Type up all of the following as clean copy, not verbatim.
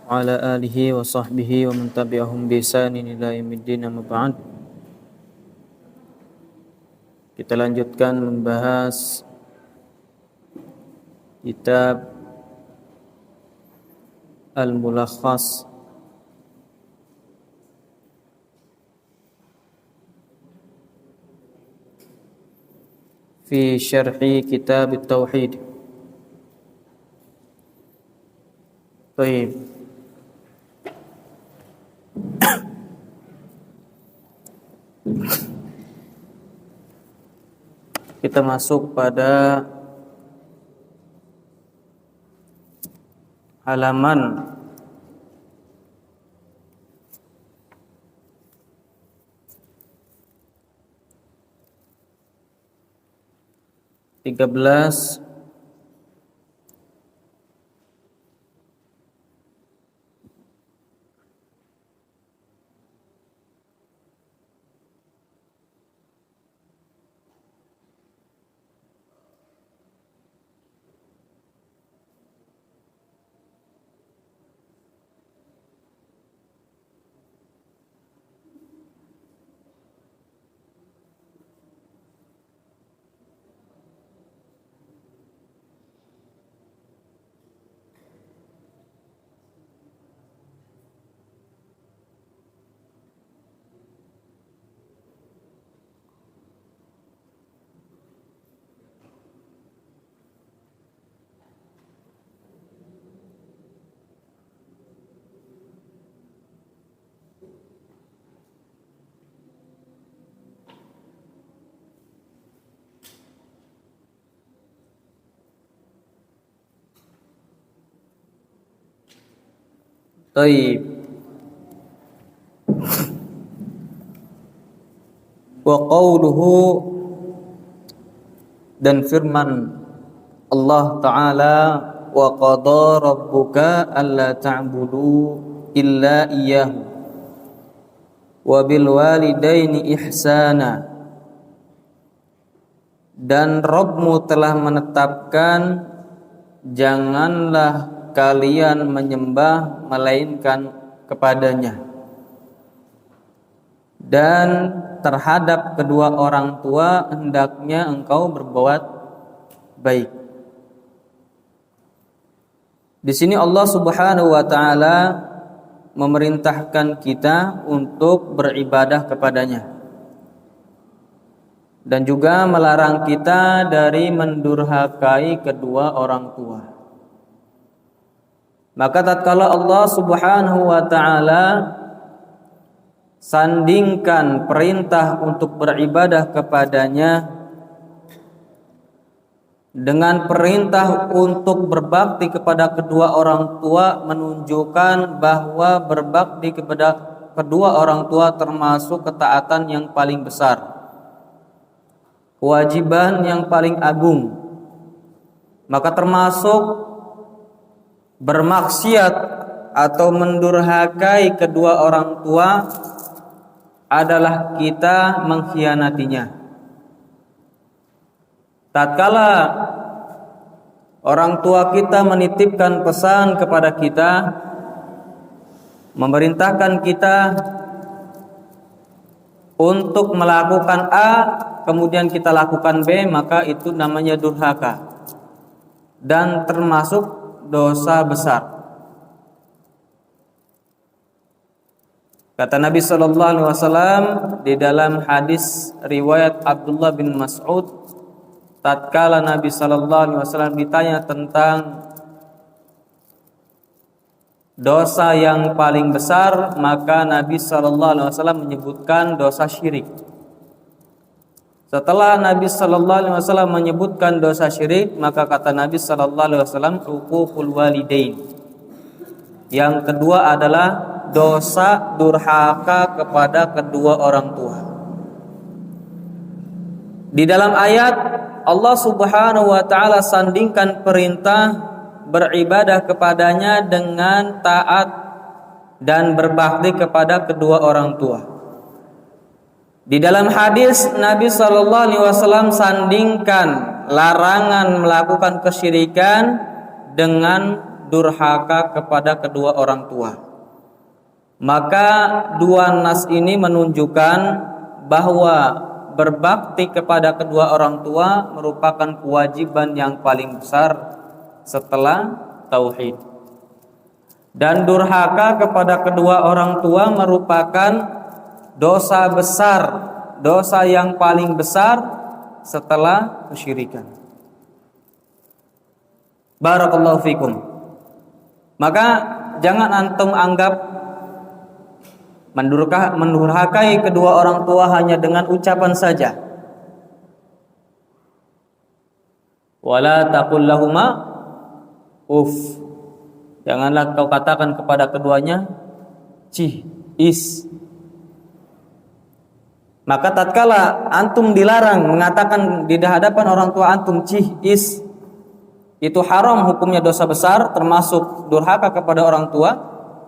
wa ala alihi wa sahbihi wa man tabi'ahum bi ihsanin ila yaumiddin, amma ba'd. Kita lanjutkan membahas kitab Al-Mulakhas fi syarhi kitab At-Tauhid. Baik. Kita masuk pada halaman 13 Taib. Wa qawluhu, dan firman Allah Ta'ala, wa qada rabbuka alla ta'budu illa iyyahu wa bil walidaini ihsana, dan Rabbmu telah menetapkan janganlah kalian menyembah melainkan kepadanya, dan terhadap kedua orang tua hendaknya engkau berbuat baik. Di sini Allah Subhanahu wa taala memerintahkan kita untuk beribadah kepadanya, dan juga melarang kita dari mendurhakai kedua orang tua. Maka tatkala Allah Subhanahu wa taala sandingkan perintah untuk beribadah kepadanya dengan perintah untuk berbakti kepada kedua orang tua, menunjukkan bahwa berbakti kepada kedua orang tua termasuk ketaatan yang paling besar, kewajiban yang paling agung. Maka termasuk bermaksiat atau mendurhakai kedua orang tua adalah kita mengkhianatinya. Tatkala orang tua kita menitipkan pesan kepada kita, memerintahkan kita untuk melakukan A, kemudian kita lakukan B, maka itu namanya durhaka dan termasuk dosa besar. Kata Nabi sallallahu alaihi wasallam di dalam hadis riwayat Abdullah bin Mas'ud, tatkala Nabi sallallahu alaihi wasallam ditanya tentang dosa yang paling besar, maka Nabi sallallahu alaihi wasallam menyebutkan dosa syirik. Setelah Nabi sallallahu alaihi wasallam menyebutkan dosa syirik, maka kata Nabi sallallahu alaihi wasallam, uququl walidain. Yang kedua adalah dosa durhaka kepada kedua orang tua. Di dalam ayat Allah Subhanahu wa taala sandingkan perintah beribadah kepadanya dengan taat dan berbakti kepada kedua orang tua. Di dalam hadis Nabi sallallahu alaihi wasallam sandingkan larangan melakukan kesyirikan dengan durhaka kepada kedua orang tua. Maka dua nas ini menunjukkan bahwa berbakti kepada kedua orang tua merupakan kewajiban yang paling besar setelah tauhid. Dan durhaka kepada kedua orang tua merupakan dosa besar, dosa yang paling besar setelah kesyirikan. Barakallahu fikum. Maka jangan antum anggap mendurhakai kedua orang tua hanya dengan ucapan saja. Wala taqul lahuma uff. Janganlah kau katakan kepada keduanya cih, is. Maka tatkala antum dilarang mengatakan di hadapan orang tua antum cih, is, itu haram, hukumnya dosa besar, termasuk durhaka kepada orang tua,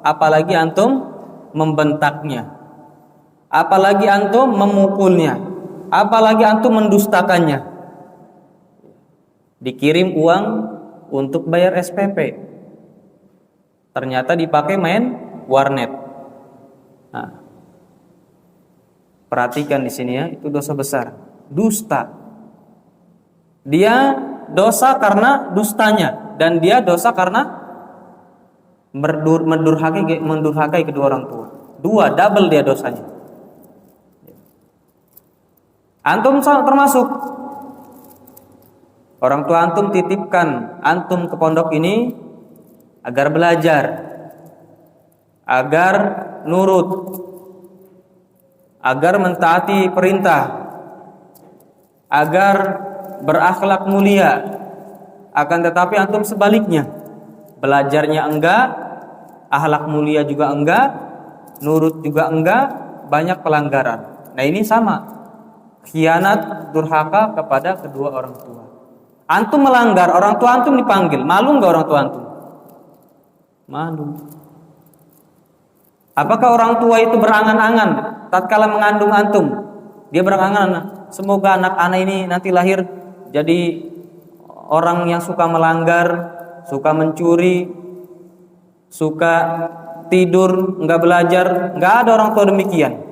apalagi antum membentaknya, apalagi antum memukulnya, apalagi antum mendustakannya. Dikirim uang untuk bayar SPP, ternyata dipakai main warnet. Nah, perhatikan di sini ya, itu dosa besar, dusta. Dia dosa karena dustanya, dan dia dosa karena mendurhakai kedua orang tua. Dua, double dia dosanya. Antum termasuk. Orang tua antum titipkan antum ke pondok ini agar belajar, agar nurut, agar mentaati perintah, agar berakhlak mulia. Akan tetapi antum sebaliknya, belajarnya enggak, akhlak mulia juga enggak, nurut juga enggak, banyak pelanggaran. Nah ini sama, khianat, durhaka kepada kedua orang tua. Antum melanggar, orang tua antum dipanggil, malu enggak orang tua antum? Malu. Apakah orang tua itu berangan-angan tatkala mengandung antum? Dia berangan-angan, semoga anak-anak ini nanti lahir jadi orang yang suka melanggar, suka mencuri, suka tidur, enggak belajar. Enggak ada orang tua demikian.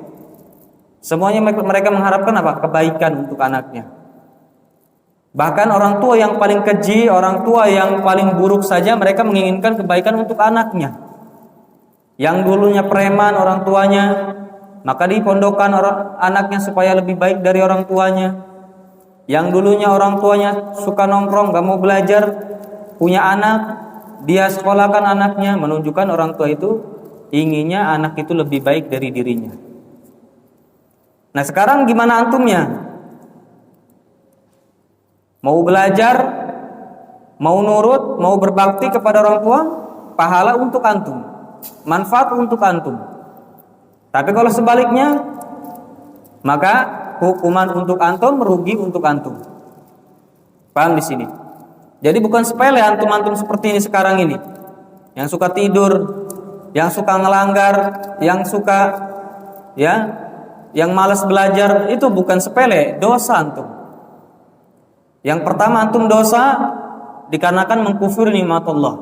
Semuanya mereka mengharapkan apa? Kebaikan untuk anaknya. Bahkan orang tua yang paling keji, orang tua yang paling buruk saja mereka menginginkan kebaikan untuk anaknya. Yang dulunya preman orang tuanya, maka dipondokkan anaknya supaya lebih baik dari orang tuanya. Yang dulunya orang tuanya suka nongkrong, gak mau belajar, punya anak, dia sekolahkan anaknya, menunjukkan orang tua itu inginnya anak itu lebih baik dari dirinya. Nah sekarang gimana antumnya? Mau belajar, mau nurut, mau berbakti kepada orang tua, pahala untuk antum, manfaat untuk antum. Tapi kalau sebaliknya, maka hukuman untuk antum, merugi untuk antum. Paham di sini? Jadi bukan sepele antum-antum seperti ini sekarang ini, yang suka tidur, yang suka ngelanggar, yang suka yang malas belajar, itu bukan sepele, dosa antum. Yang pertama antum dosa dikarenakan mengkufuri nikmat Allah.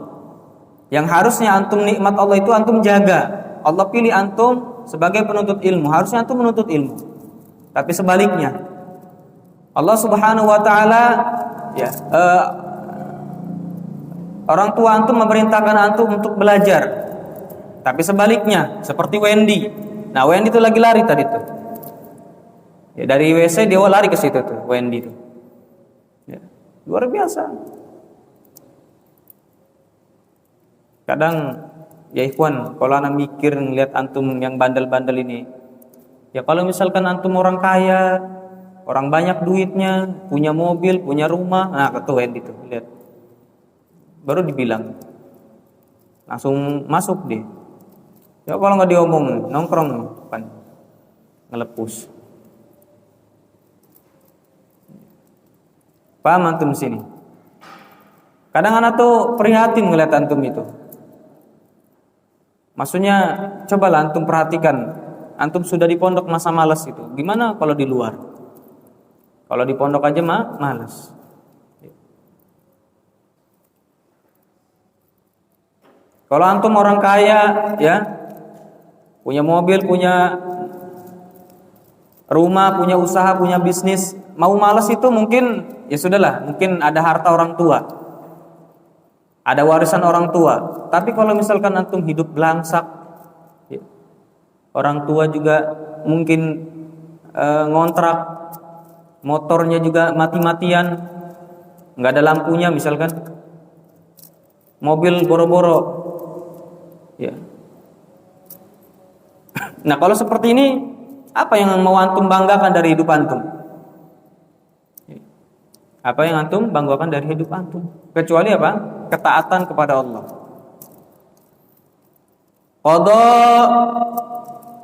Yang harusnya antum nikmat Allah itu antum jaga. Allah pilih antum sebagai penuntut ilmu, harusnya antum menuntut ilmu. Tapi sebaliknya, Allah Subhanahu wa taala orang tua antum memerintahkan antum untuk belajar. Tapi sebaliknya, seperti Wendy. Nah, Wendy itu lagi lari tadi tuh. Ya, dari WC dia lari ke situ tuh, Wendy tuh. Ya, luar biasa. Kadang ya ikhwan, kalau anak mikir ngeliat antum yang bandel-bandel ini, ya kalau misalkan antum orang kaya, orang banyak duitnya, punya mobil, punya rumah, nah ketua itu lihat, baru dibilang, langsung masuk deh. Ya kalau nggak diomong, nongkrong depan, ngelepus. Paham antum sini? Kadang anak tuh prihatin ngeliat antum itu. Maksudnya cobalah antum perhatikan, antum sudah di pondok masa malas itu. Gimana kalau di luar? Kalau di pondok aja mah malas. Kalau antum orang kaya, ya, punya mobil, punya rumah, punya usaha, punya bisnis, mau malas itu mungkin ya sudahlah, mungkin ada harta orang tua, ada warisan orang tua. Tapi kalau misalkan antum hidup belangsak, ya, orang tua juga mungkin ngontrak, motornya juga mati-matian, nggak ada lampunya misalkan, mobil boro-boro, ya. Nah kalau seperti ini, apa yang mau antum banggakan dari hidup antum? Apa yang antum banggakan dari hidup antum? Kecuali apa? Ketaatan kepada Allah. Qadha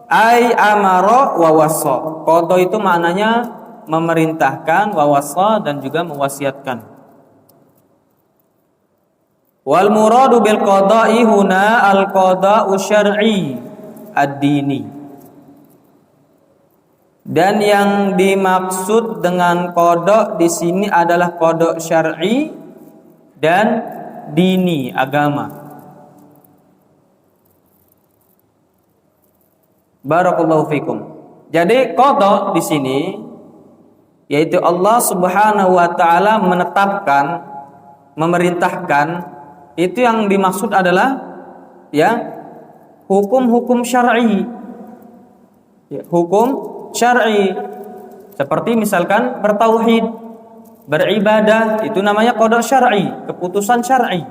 ay amara wa wassa. Qadha itu maknanya memerintahkan, wa wassa dan juga mewasiatkan. Wal muradu bil qada'i huna al qada'u syar'i ad-dini. Dan yang dimaksud dengan qada di sini adalah qada syar'i dan dini, agama. Barakallahu fikum. Jadi qada di sini yaitu Allah Subhanahu wa taala menetapkan, memerintahkan, itu yang dimaksud adalah ya hukum-hukum syar'i. Ya, hukum syar'i, seperti misalkan bertauhid, beribadah, itu namanya qada syar'i, keputusan syar'i.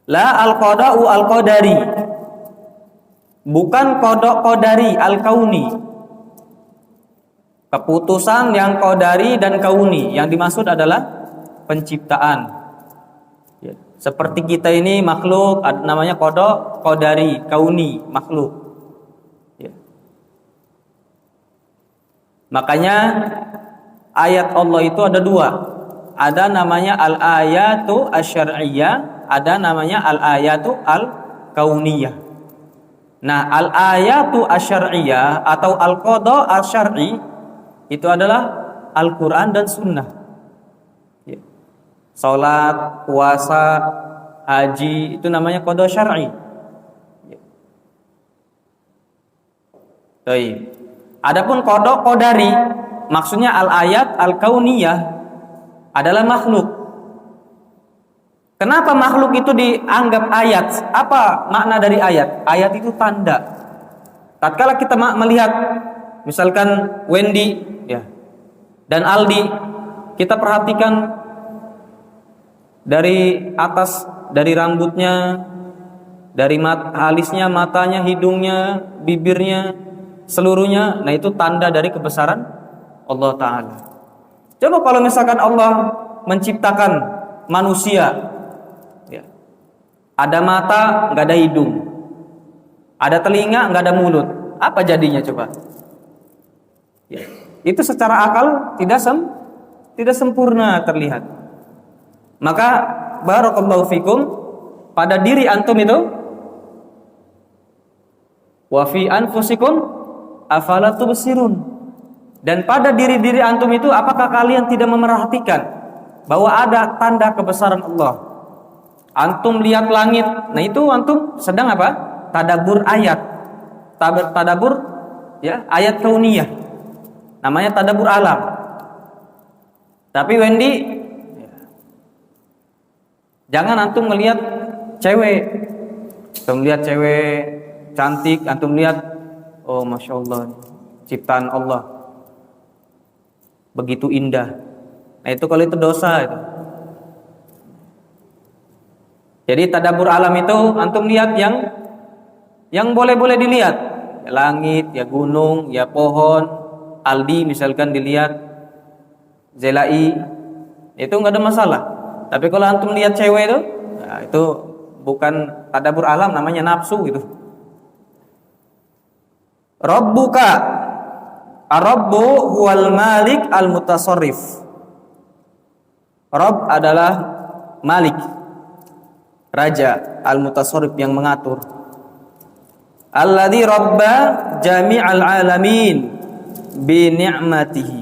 La al-qada'u al-qadari, bukan qada qadari al-kauni. Keputusan yang qadari dan kauni, yang dimaksud adalah penciptaan. Ya, seperti kita ini makhluk, namanya qada qadari, kauni, makhluk. Makanya ayat Allah itu ada dua. Ada namanya al-ayatu asy-syar'iyyah, ada namanya al-ayatu al-kauniyah. Nah, al-ayatu asy-syar'iyyah atau al-qada asy-syar'i itu adalah Al-Qur'an dan sunnah. Ya. Salat, puasa, haji itu namanya qada syar'i. Ya. Baik. Adapun qada qadari, maksudnya al-ayat al-kauniyah adalah makhluk. Kenapa makhluk itu dianggap ayat? Apa makna dari ayat? Ayat itu tanda. Tatkala kita melihat misalkan Wendy ya dan Aldi, kita perhatikan dari atas, dari rambutnya, dari alisnya, matanya, hidungnya, bibirnya, seluruhnya, nah itu tanda dari kebesaran Allah Ta'ala. Coba kalau misalkan Allah menciptakan manusia, ya, ada mata, nggak ada hidung, ada telinga, nggak ada mulut, apa jadinya coba? Ya, itu secara akal tidak sempurna terlihat. Maka barakallahu fikum, pada diri antum itu, wa fi anfusikum afala tubsirun, dan pada diri-diri antum itu apakah kalian tidak memerhatikan bahwa ada tanda kebesaran Allah? Antum lihat langit, nah itu antum sedang apa? Tadabbur ayat, tadabbur ya, ayat kauniyah, namanya tadabbur alam. Tapi Wendy, jangan antum melihat cewek, antum lihat cewek cantik, antum lihat, oh masya Allah, ciptaan Allah begitu indah. Nah itu kalau itu dosa itu. Jadi tadabbur alam itu antum lihat yang boleh-boleh dilihat, ya, langit, ya gunung, ya pohon. Aldi misalkan dilihat, Zelai, itu nggak ada masalah. Tapi kalau antum lihat cewek itu, nah itu bukan tadabbur alam, namanya nafsu gitu. Rabbuka, ar-rabbu huwal malik al-mutasarrif. Rabb adalah malik, raja, al-mutasarrif yang mengatur. Alladzi rabba jami'al alamin bi ni'matihi,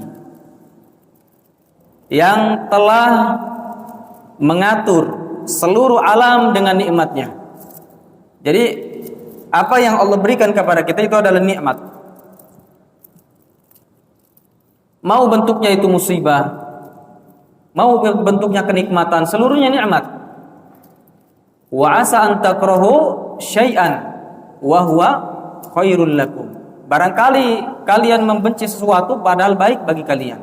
yang telah mengatur seluruh alam dengan nikmatnya. Jadi apa yang Allah berikan kepada kita itu adalah nikmat. Mau bentuknya itu musibah, mau bentuknya kenikmatan, seluruhnya nikmat. Wa asa an takrahu syai'an wa huwa khairul lakum. Barangkali kalian membenci sesuatu padahal baik bagi kalian.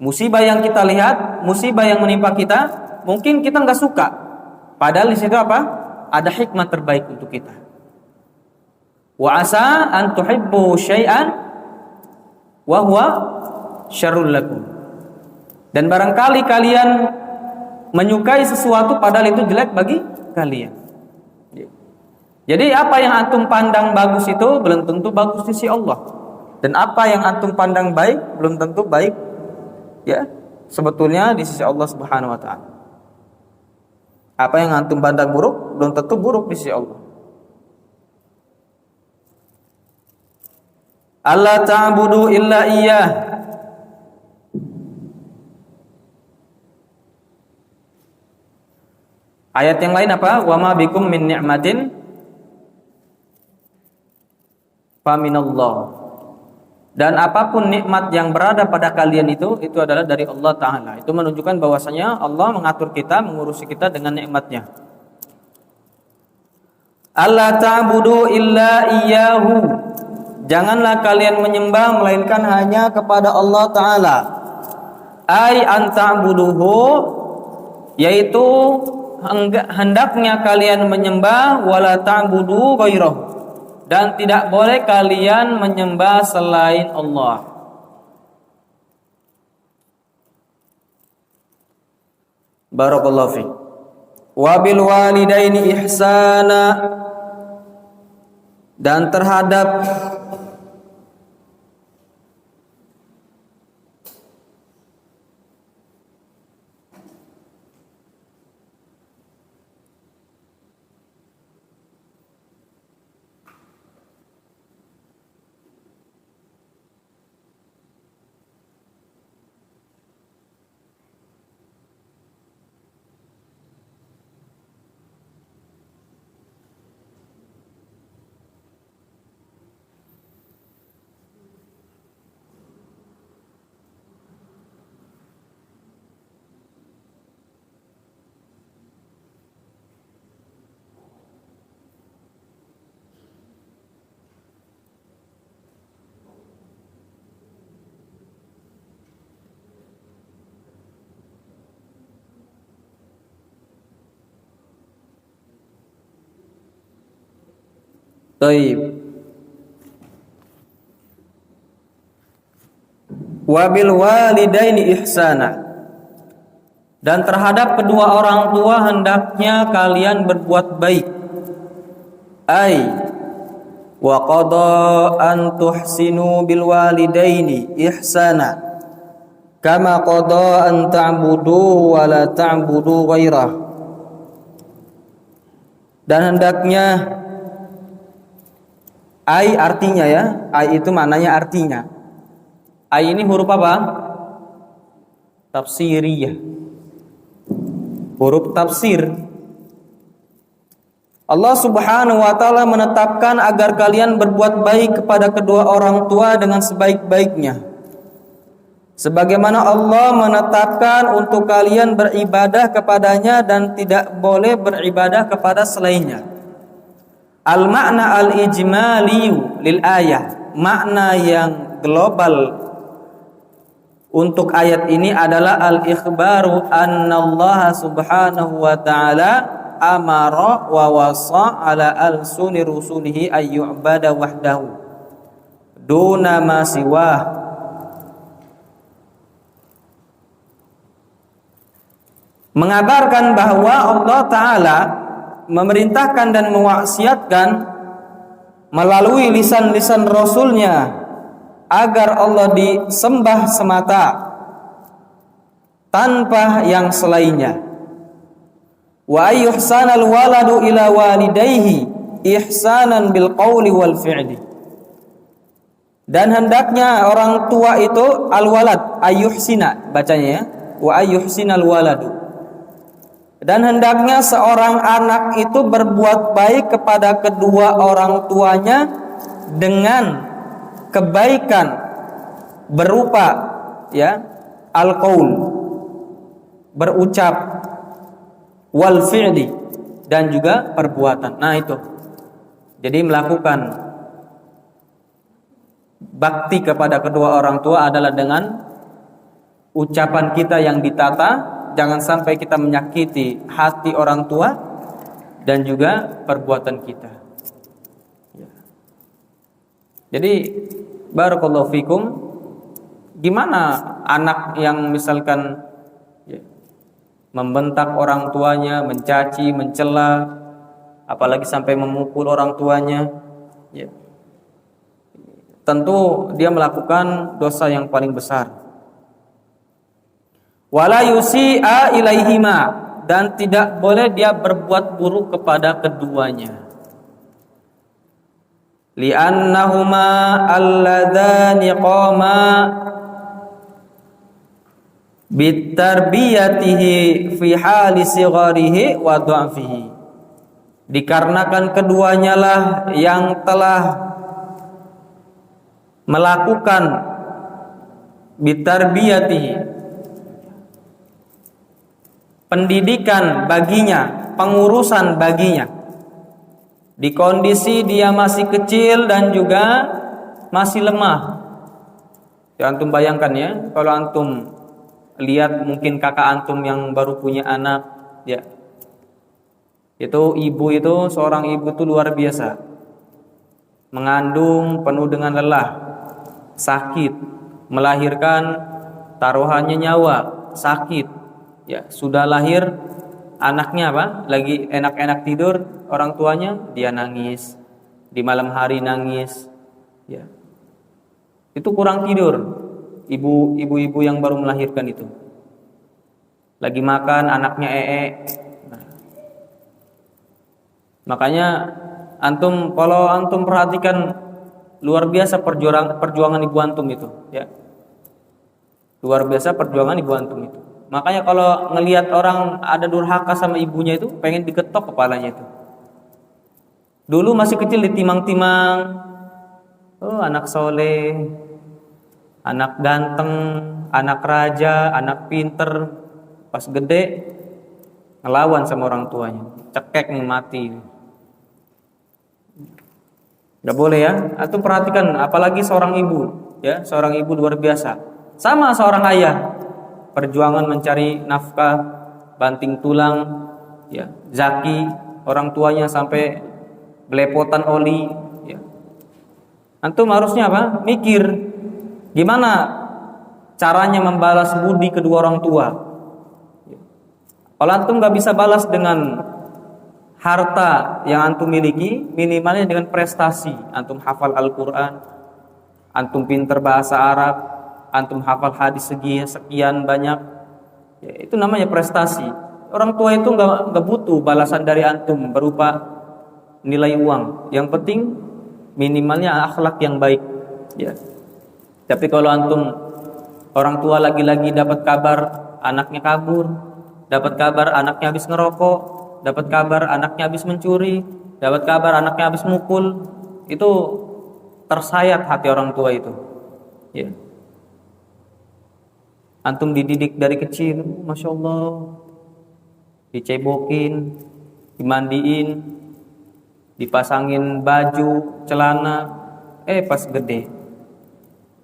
Musibah yang kita lihat, musibah yang menimpa kita, mungkin kita nggak suka. Padahal di situ apa? Ada hikmah terbaik untuk kita. Wa asa an tuhibbu syai'an wa huwa syarrul lakum. Dan barangkali kalian menyukai sesuatu padahal itu jelek bagi kalian. Jadi apa yang antum pandang bagus itu belum tentu bagus di sisi Allah. Dan apa yang antum pandang baik belum tentu baik ya sebetulnya di sisi Allah Subhanahu wa taala. Apa yang antum pandang buruk belum tentu buruk di sisi Allah. Allah ta'budu illa iyyah. Ayat yang lain apa? Wa ma bikum min ni'matin faminallah. Dan apapun nikmat yang berada pada kalian itu adalah dari Allah Ta'ala. Itu menunjukkan bahwasanya Allah mengatur kita, mengurusi kita dengan nikmatnya. Allah ta'budu illa iyyahu. Janganlah kalian menyembah melainkan hanya kepada Allah Ta'ala. Ai an ta'buduhu, yaitu hendaknya kalian menyembah wala ta'budu ghairahu, dan tidak boleh kalian menyembah selain Allah. Barakallahu fiik. Wa bil walidaini ihsana, dan terhadap Taib. Wabil walidaini ihsana, dan terhadap kedua orang tua hendaknya kalian berbuat baik. Ai wa qada an tuhsinu bil walidaini ihsana kama qada an ta'budu wa la ta'budu ghairah. Dan hendaknya, ai artinya ya, ai itu maknanya artinya. Ai ini huruf apa? Tafsiriyah. Huruf tafsir. Allah Subhanahu wa taala menetapkan agar kalian berbuat baik kepada kedua orang tua dengan sebaik-baiknya. Sebagaimana Allah menetapkan untuk kalian beribadah kepadanya dan tidak boleh beribadah kepada selainnya. Al-makna al-ijmaliyu lil ayah, makna yang global untuk ayat ini adalah al-ikhbaru annallaha subhanahu wa ta'ala amara wa wasa ala al-suni rusulihi ayyu'bada wahdahu duna ma siwah. Mengabarkan bahwa Allah Ta'ala memerintahkan dan mewasiatkan melalui lisan-lisan Rasulnya agar Allah disembah semata tanpa yang selainnya. Wa ayyuhsanal waladu ila walidayhi ihsanan bil qawli wal fi'li. Dan hendaknya orang tua itu al walad ayyuhsina bacanya ya, wa ayyuhsinal waladu, Dan hendaknya seorang anak itu berbuat baik kepada kedua orang tuanya dengan kebaikan berupa ya al-qaul, berucap, wal fi'li, dan juga perbuatan. Nah itu. Jadi melakukan bakti kepada kedua orang tua adalah dengan ucapan kita yang ditata. Jangan sampai kita menyakiti hati orang tua dan juga perbuatan kita. Jadi barakallahu fikum, gimana anak yang misalkan membentak orang tuanya, mencaci, mencela, apalagi sampai memukul orang tuanya, tentu dia melakukan dosa yang paling besar. Wala yusi'a ilaihima, dan tidak boleh dia berbuat buruk kepada keduanya. Li'annahuma alladzani qama bitarbiyatihi fi hali sigharihi wa dha'fihi. Dikarenakan keduanya lah yang telah melakukan bitarbiyatihi, pendidikan baginya, pengurusan baginya, di kondisi dia masih kecil dan juga masih lemah. Ya, antum bayangkan ya, kalau antum lihat mungkin kakak antum yang baru punya anak, ya, itu ibu itu, seorang ibu itu luar biasa, mengandung penuh dengan lelah, sakit, melahirkan taruhannya nyawa, sakit. Ya, sudah lahir anaknya apa? Lagi enak-enak tidur, orang tuanya dia nangis. Di malam hari nangis. Ya. Itu kurang tidur. Ibu-ibu yang baru melahirkan itu. Lagi makan, anaknya Nah. Makanya kalau antum perhatikan, luar biasa perjuangan ibu antum itu, ya. Luar biasa perjuangan ibu antum itu. Makanya kalau ngelihat orang ada durhaka sama ibunya itu, pengen diketok kepalanya itu. Dulu masih kecil ditimang-timang. Oh, anak soleh, anak ganteng, anak raja, anak pinter. Pas gede ngelawan sama orang tuanya, cekek nih, mati. Gak boleh ya. Antum perhatikan, apalagi seorang ibu, ya, seorang ibu luar biasa. Sama seorang ayah. Perjuangan mencari nafkah, banting tulang, ya, zaki, orang tuanya sampai belepotan oli, ya. Antum harusnya apa? Mikir gimana caranya membalas budi kedua orang tua. Kalau antum nggak bisa balas dengan harta yang antum miliki, minimalnya dengan prestasi. Antum hafal Al-Quran, antum pinter bahasa Arab, antum hafal hadis sekian banyak, ya, itu namanya prestasi. Orang tua itu nggak butuh balasan dari antum berupa nilai uang. Yang penting minimalnya akhlak yang baik, ya. Tapi kalau antum, orang tua lagi-lagi dapat kabar anaknya kabur, dapat kabar anaknya habis ngerokok, dapat kabar anaknya habis mencuri, dapat kabar anaknya habis mukul, itu tersayat hati orang tua itu, ya. Antum dididik dari kecil, masya Allah, dicebokin, dimandiin, dipasangin baju, celana, pas gede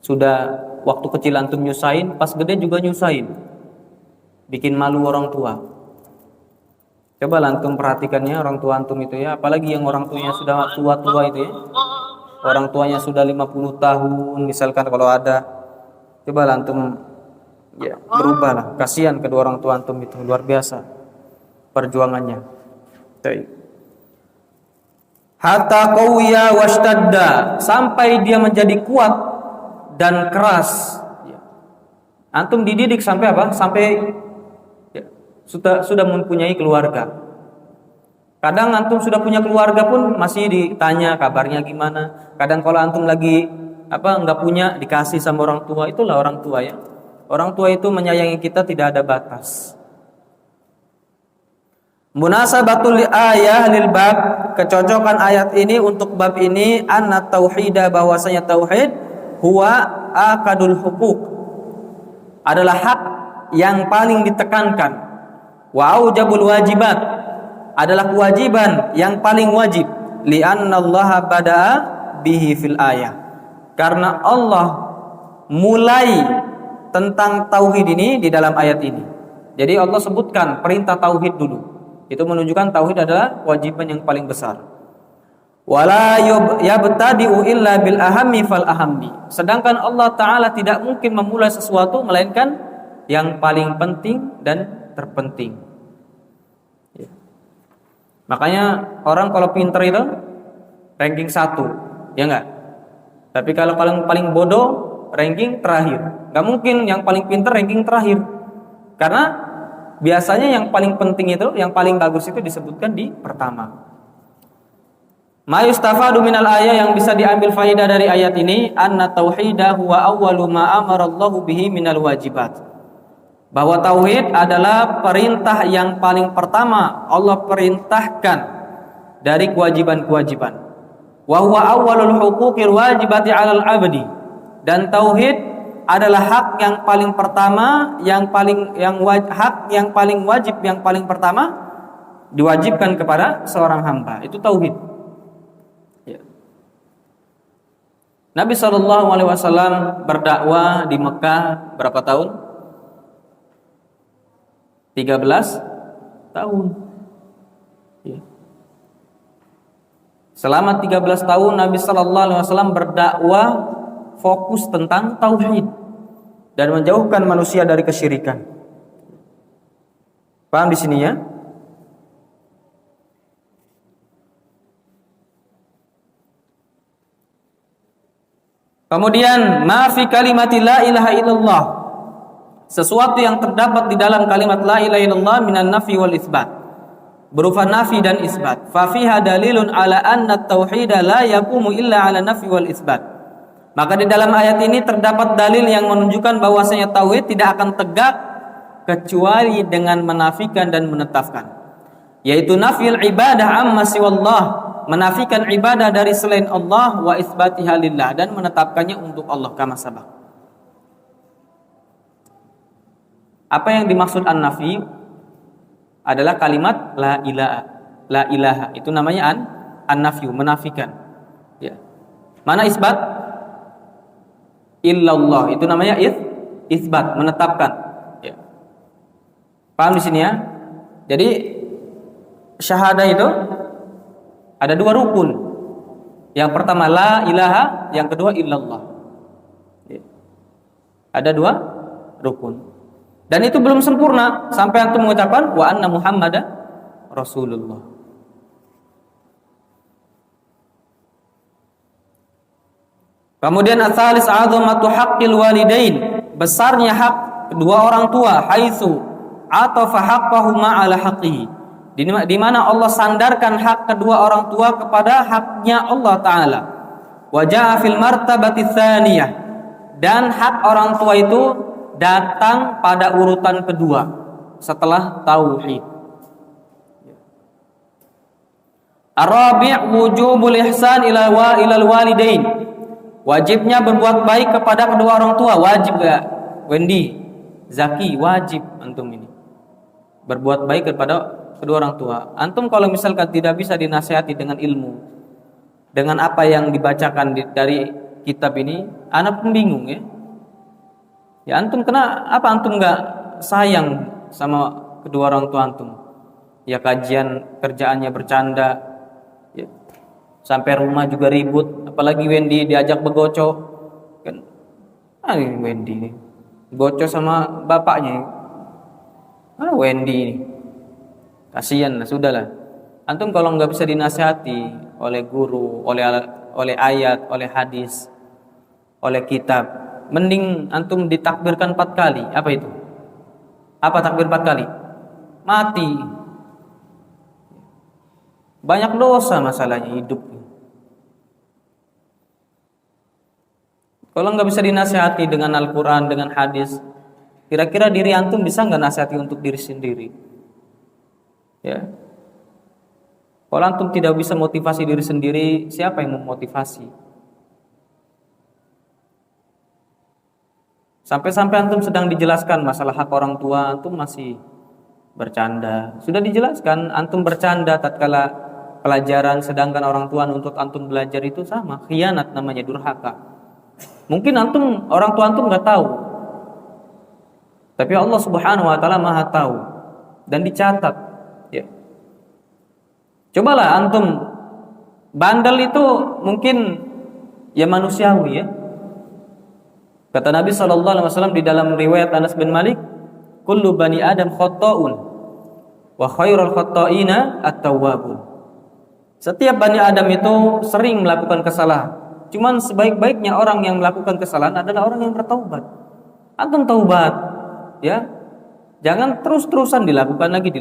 sudah, waktu kecil antum nyusahin, pas gede juga nyusahin, bikin malu orang tua. Coba antum perhatikannya orang tua antum itu, ya, apalagi yang orang tuanya sudah tua-tua itu, ya, orang tuanya sudah 50 tahun misalkan kalau ada. Coba antum, ya, berubahlah. Kasihan kedua orang tua antum itu, luar biasa perjuangannya. Hatta qawiya washtadda, sampai dia menjadi kuat dan keras. Antum dididik sampai apa? Sampai, ya, sudah mempunyai keluarga. Kadang antum sudah punya keluarga pun masih ditanya kabarnya gimana. Kadang kalau antum lagi nggak punya, dikasih sama orang tua. Itulah orang tua, ya. Orang tua itu menyayangi kita tidak ada batas. Munasabatul ayah lil bab, kecocokan ayat ini untuk bab ini, anna tauhida, bahwasanya tauhid, huwa akadul hukuk, adalah hak yang paling ditekankan, wa aujabul wajibat, adalah kewajiban yang paling wajib, li'annallaha bada'a bihi fil ayah, karena Allah mulai tentang tauhid ini di dalam ayat ini. Jadi Allah sebutkan perintah tauhid dulu. Itu menunjukkan tauhid adalah kewajiban yang paling besar. Wala yabtadi'u illa bil ahammi fal ahammi. Sedangkan Allah Ta'ala tidak mungkin memulai sesuatu melainkan yang paling penting dan terpenting. Ya. Makanya orang kalau pinter itu ranking 1, ya enggak? Tapi kalau paling bodoh ranking terakhir. Enggak mungkin yang paling pinter ranking terakhir. Karena biasanya yang paling penting itu, yang paling bagus itu disebutkan di pertama. Ma yustafadu minal ayat, yang bisa diambil faedah dari ayat ini, anna tauhidah huwa awwalu ma amarallahu bihi minal wajibat. Bahwa tauhid adalah perintah yang paling pertama Allah perintahkan dari kewajiban-kewajiban. Wa huwa awwalul huquqil wajibati 'alal 'abdi. Dan tauhid adalah hak yang paling pertama, hak yang paling wajib, yang paling pertama diwajibkan kepada seorang hamba. Itu tauhid. Ya. Nabi SAW berdakwah di Mekah berapa tahun? 13 tahun. Ya. Selama 13 tahun Nabi SAW berdakwah fokus tentang tauhid dan menjauhkan manusia dari kesyirikan. Paham di sini ya? Kemudian ma fi kalimati la ilaha illallah, sesuatu yang terdapat di dalam kalimat la ilaha illallah minan nafi wal isbat, berupa nafi dan isbat. Fa fiha dalilun ala anna tauhid la yaqumu illa ala nafi wal isbat. Maka di dalam ayat ini terdapat dalil yang menunjukkan bahwasanya tauhid tidak akan tegak kecuali dengan menafikan dan menetapkan, yaitu nafil ibadah amma siwallah, menafikan ibadah dari selain Allah, wa isbatiha lillah, dan menetapkannya untuk Allah, kama sabaq. Apa yang dimaksud an-nafi adalah kalimat la ilaha. Itu namanya an-nafyu, menafikan. Ya. Mana isbat? Illallah, itu namanya isbat, menetapkan. Ya. Paham di sini ya? Jadi syahadah itu ada 2 rukun. Yang pertama la ilaha, yang kedua illallah. Ya. Ada 2 rukun. Dan itu belum sempurna sampai antum mengucapkan wa anna Muhammadan Rasulullah. Kemudian ats-tsalis azamatu haqqil walidain, besarnya hak kedua orang tua, haitsu atafa haqqahuma ala haqqihi, di mana Allah sandarkan hak kedua orang tua kepada haknya Allah Ta'ala. Wa jaa fil martabati tsaniyah, dan hak orang tua itu datang pada urutan kedua setelah tauhid. Ar-rabi' wujubul ihsan ilal walidain, wajibnya berbuat baik kepada kedua orang tua. Wajib gak? Wendy, Zaki, wajib antum ini berbuat baik kepada kedua orang tua. Antum kalau misalkan tidak bisa dinasihati dengan ilmu, dengan apa yang dibacakan dari kitab ini, anak pun bingung ya. Ya antum apa antum gak sayang sama kedua orang tua antum? Ya kajian kerjaannya bercanda, ya. Sampai rumah juga ribut, apalagi Wendy diajak begocok kan. Wendy gocok sama bapaknya. Wendy ini kasihan lah, sudahlah. Antum kalau nggak bisa dinasihati oleh guru, oleh ayat, oleh hadis, oleh kitab, mending antum ditakbirkan 4 kali. Apa itu? Apa takbir 4 kali? Mati. Banyak dosa masalahnya hidup. Kalau nggak bisa dinasihati dengan Al-Quran, dengan hadis, kira-kira diri antum bisa nggak nasihati untuk diri sendiri? Ya, Kalau antum tidak bisa motivasi diri sendiri, siapa yang memotivasi? Sampai-sampai antum sedang dijelaskan masalah hak orang tua, antum masih bercanda. Sudah dijelaskan, antum bercanda tatkala pelajaran, sedangkan orang tua nuntut antum belajar, itu sama, khianat namanya, durhaka. Mungkin antum, orang tua antum nggak tahu, tapi Allah Subhanahu wa taala Maha tahu dan dicatat, ya. Cobalah antum, bandel itu mungkin ya manusiawi, ya. Kata Nabi SAW di dalam riwayat Anas bin Malik, kullu bani Adam khata'un wa khairul khata'ina at-tawwabun. Setiap bani Adam itu sering melakukan kesalahan. Cuman sebaik-baiknya orang yang melakukan kesalahan adalah orang yang bertaubat. Antum taubat, ya. Jangan terus-terusan dilakukan lagi.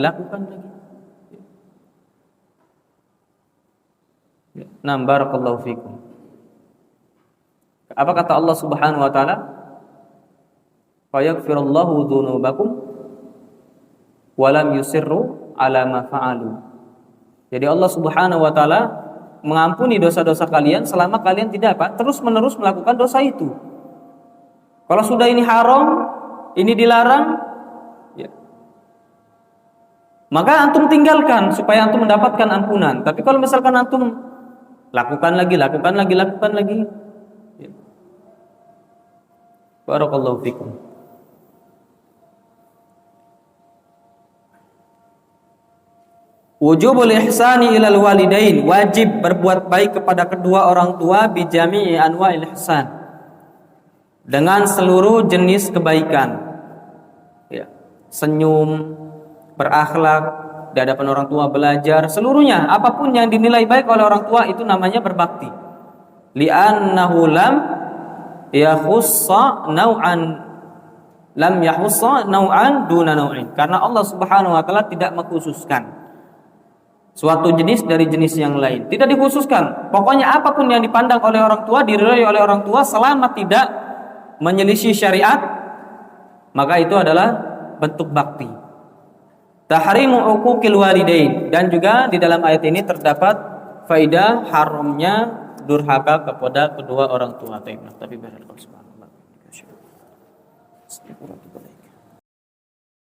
Nah, barakallahu fikum. Apa kata Allah Subhanahu wa taala? Fa yaghfirullahu dzunubakum wa lam yusirru ala ma fa'alu. Jadi Allah Subhanahu wa taala mengampuni dosa-dosa kalian selama kalian tidak terus-menerus melakukan dosa itu. Kalau sudah ini haram, ini dilarang, ya, maka antum tinggalkan supaya antum mendapatkan ampunan. Tapi kalau misalkan antum lakukan lagi, ya. Barakallahu fikum. Wujubul ihsani ilal walidain, wajib berbuat baik kepada kedua orang tua bi jami'i anwa'il ihsan, dengan seluruh jenis kebaikan, ya. Senyum, berakhlak di hadapan orang tua, belajar, seluruhnya apapun yang dinilai baik oleh orang tua itu namanya berbakti. Li'annahu lam yahussa nau'an duna nau'in, karena Allah Subhanahu wa taala tidak mengkhususkan suatu jenis dari jenis yang lain. Tidak dikhususkan. Pokoknya apapun yang dipandang oleh orang tua, diridhai oleh orang tua, selama tidak menyelisih syariat, maka itu adalah bentuk bakti. Tahrimu uquqil walidain, dan juga di dalam ayat ini terdapat faedah haramnya durhaka kepada kedua orang tua. Tapi